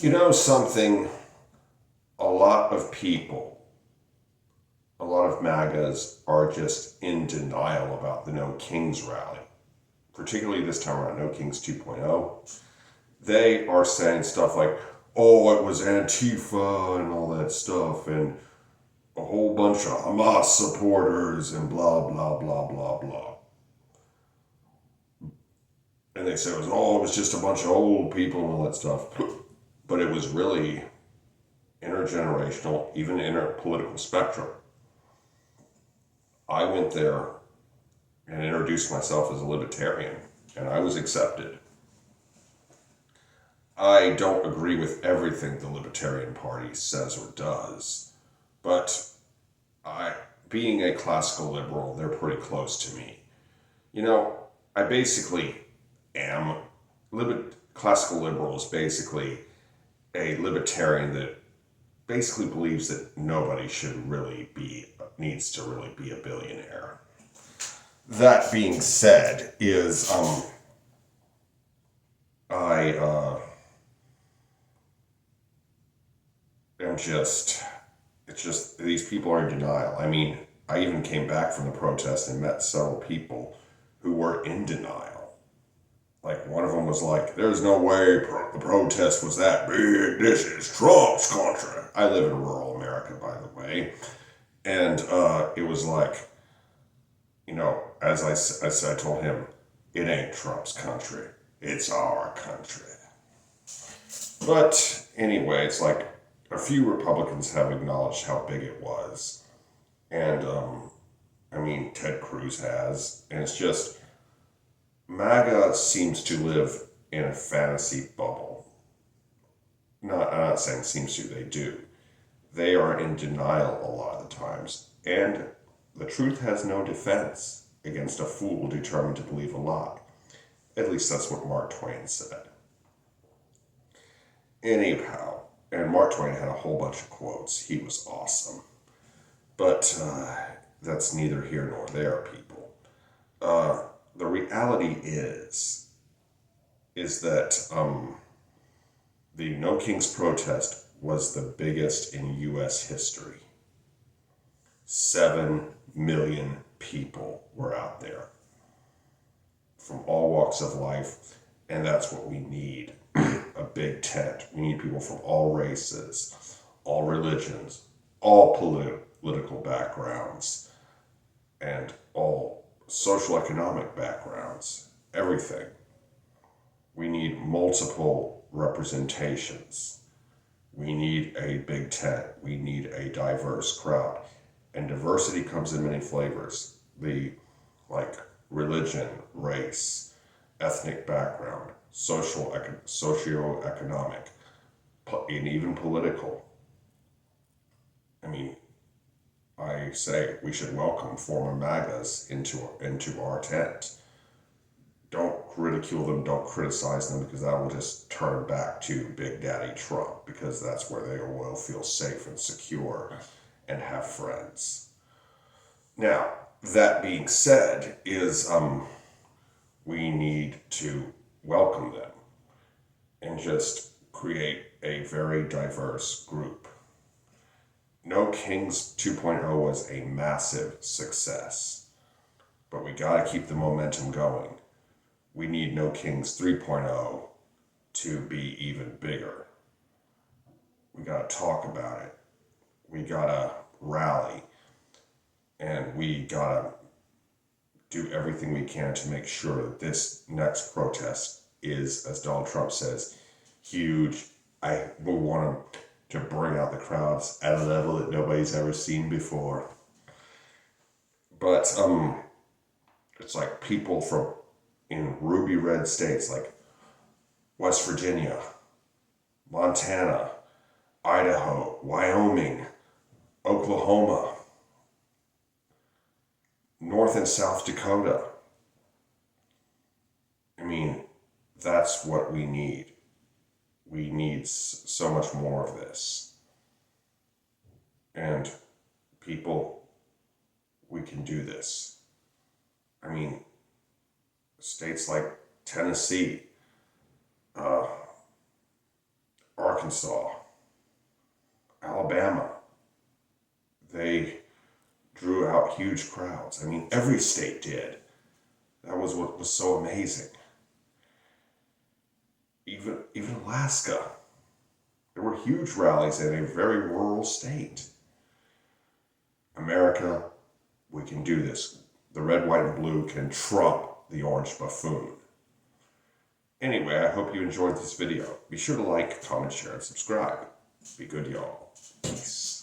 You know something, a lot of people, a lot of MAGAs are just in denial about the No Kings rally, particularly this time around, No Kings 2.0. They are saying stuff like, oh, it was Antifa and all that stuff, and a whole bunch of Hamas supporters and blah, blah, blah, blah, blah. And they say it was just a bunch of old people and all that stuff. But it was really intergenerational, even interpolitical spectrum. I went there and introduced myself as a libertarian, and I was accepted. I don't agree with everything the Libertarian Party says or does, but being a classical liberal, they're pretty close to me. You know, I basically am. Classical liberal is basically a libertarian that basically believes that nobody needs to really be a billionaire. That being said, it's just these people are in denial. I mean, I even came back from the protest and met several people who were in denial. Like, one of them was like, there's no way the protest was that big. This is Trump's country. I live in rural America, by the way. And it was like, you know, as I told him, it ain't Trump's country. It's our country. But anyway, it's like a few Republicans have acknowledged how big it was. And, I mean, Ted Cruz has. And it's just, MAGA seems to live in a fantasy bubble. I'm not saying seems to, they do. They are in denial a lot of the times. And the truth has no defense against a fool determined to believe a lie. At least that's what Mark Twain said. Anyhow, and Mark Twain had a whole bunch of quotes. He was awesome. But that's neither here nor there, people. The reality is that the No Kings protest was the biggest in U.S. history. 7 million people were out there from all walks of life, and that's what we need. A big tent. We need people from all races, all religions, all political backgrounds, and all social economic backgrounds, everything. We need multiple representations. We need a big tent. We need a diverse crowd. And diversity comes in many flavors. Religion, race, ethnic background, socio-economic, and even political. I mean, I say we should welcome former MAGAs into our tent. Don't ridicule them, don't criticize them, because that will just turn back to Big Daddy Trump, because that's where they will feel safe and secure and have friends. Now, that being said, we need to welcome them and just create a very diverse group. No Kings 2.0 was a massive success, but we got to keep the momentum going. We need No Kings 3.0 to be even bigger. We got to talk about it. We got to rally. And we got to do everything we can to make sure that this next protest is, as Donald Trump says, huge. We want to bring out the crowds at a level that nobody's ever seen before. But it's like people in ruby red states like West Virginia, Montana, Idaho, Wyoming, Oklahoma, North and South Dakota. I mean, that's what we need. We need so much more of this. And people, we can do this. I mean, states like Tennessee, Arkansas, Alabama, they drew out huge crowds. I mean, every state did. That was what was so amazing. Even Alaska, there were huge rallies in a very rural state. America, we can do this. The red, white, and blue can trump the orange buffoon. Anyway, I hope you enjoyed this video. Be sure to like, comment, share, and subscribe. Be good, y'all. Peace.